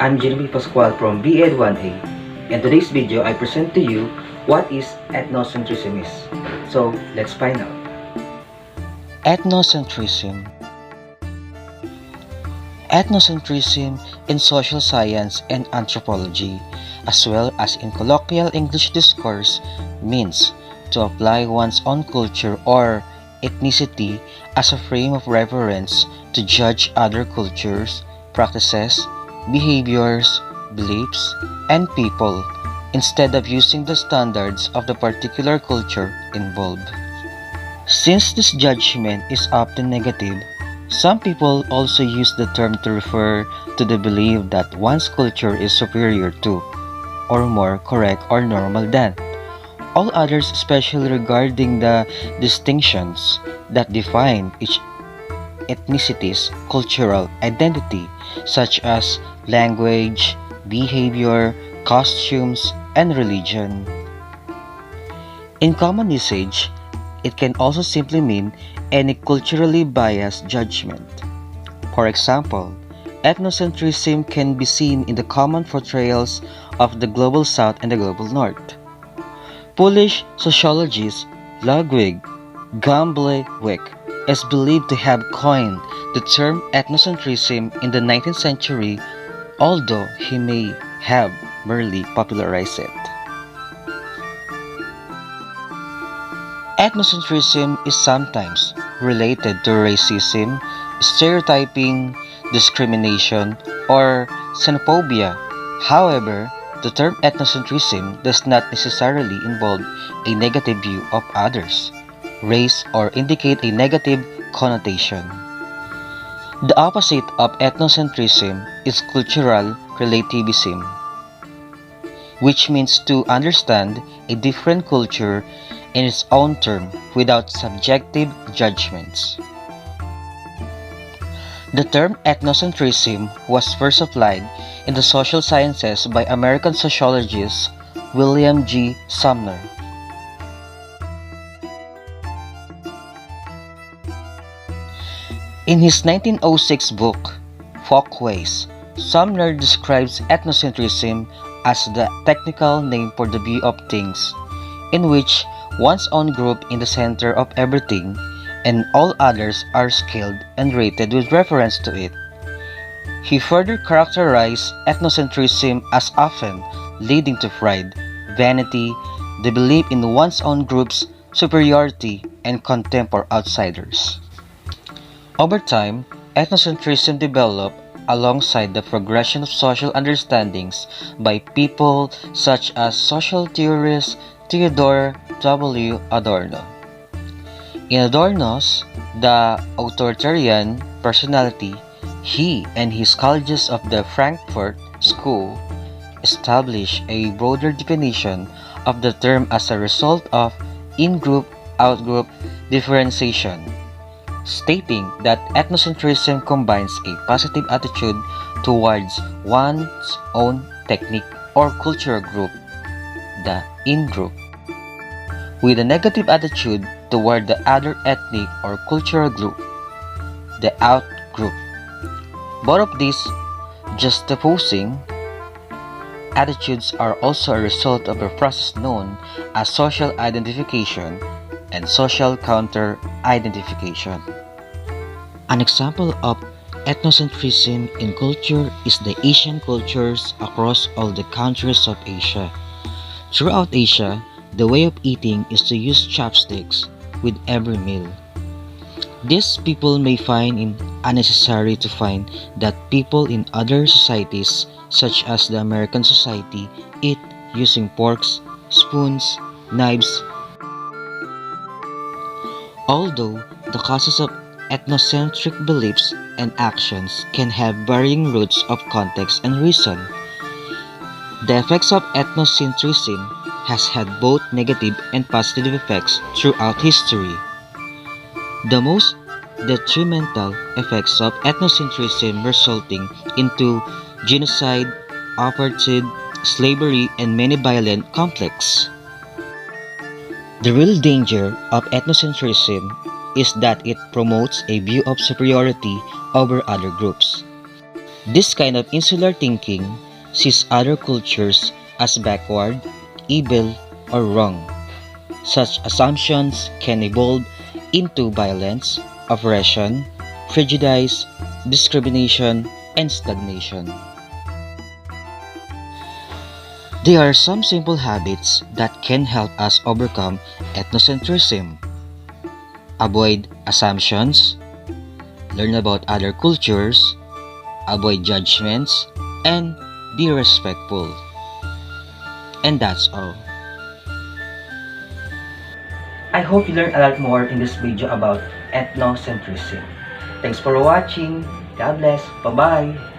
I'm Ginovie Pascual from BEd 1A. In today's video, I present to you what is ethnocentrism is. So, let's find out. Ethnocentrism. Ethnocentrism in social science and anthropology, as well as in colloquial English discourse, means to apply one's own culture or ethnicity as a frame of reference to judge other cultures, practices, behaviors, beliefs, and people, instead of using the standards of the particular culture involved. Since this judgment is often negative, some people also use the term to refer to the belief that one's culture is superior to, or more correct or normal than, all others, especially regarding the distinctions that define each ethnicity's cultural identity, such as language, behavior, costumes, and religion. In common usage, it can also simply mean any culturally biased judgment. For example, ethnocentrism can be seen in the common portrayals of the Global South and the Global North. Polish sociologist Ludwig Gombrowicz is believed to have coined the term ethnocentrism in the 19th century, although he may have merely popularized it. Ethnocentrism is sometimes related to racism, stereotyping, discrimination, or xenophobia. However, the term ethnocentrism does not necessarily involve a negative view of others, race, or indicate a negative connotation. The opposite of ethnocentrism is cultural relativism, which means to understand a different culture in its own term without subjective judgments. The term ethnocentrism was first applied in the social sciences by American sociologist William G. Sumner. In his 1906 book, Folkways, Sumner describes ethnocentrism as the technical name for the view of things, in which one's own group in the center of everything and all others are scaled and rated with reference to it. He further characterized ethnocentrism as often leading to pride, vanity, the belief in one's own group's superiority, and contempt for outsiders. Over time, ethnocentrism developed alongside the progression of social understandings by people such as social theorist Theodore W. Adorno. In Adorno's The Authoritarian Personality, he and his colleagues of the Frankfurt School established a broader definition of the term as a result of in-group, out-group differentiation, stating that ethnocentrism combines a positive attitude towards one's own ethnic or cultural group, the in-group, with a negative attitude toward the other ethnic or cultural group, the out-group. Both of these juxtaposing attitudes are also a result of a process known as social identification and social counter-identification. An example of ethnocentrism in culture is the Asian cultures across all the countries of Asia. Throughout Asia, the way of eating is to use chopsticks with every meal. These people may find it unnecessary to find that people in other societies, such as the American society, eat using forks, spoons, knives. Although the causes of ethnocentric beliefs and actions can have varying roots of context and reason, the effects of ethnocentrism has had both negative and positive effects throughout history. The most detrimental effects of ethnocentrism resulting into genocide, apartheid, slavery, and many violent conflicts. The real danger of ethnocentrism is that it promotes a view of superiority over other groups. This kind of insular thinking sees other cultures as backward, evil, or wrong. Such assumptions can evolve into violence, oppression, prejudice, discrimination, and stagnation. There are some simple habits that can help us overcome ethnocentrism. Avoid assumptions, learn about other cultures, avoid judgments, and be respectful. And that's all. I hope you learned a lot more in this video about ethnocentrism. Thanks for watching. God bless. Bye-bye.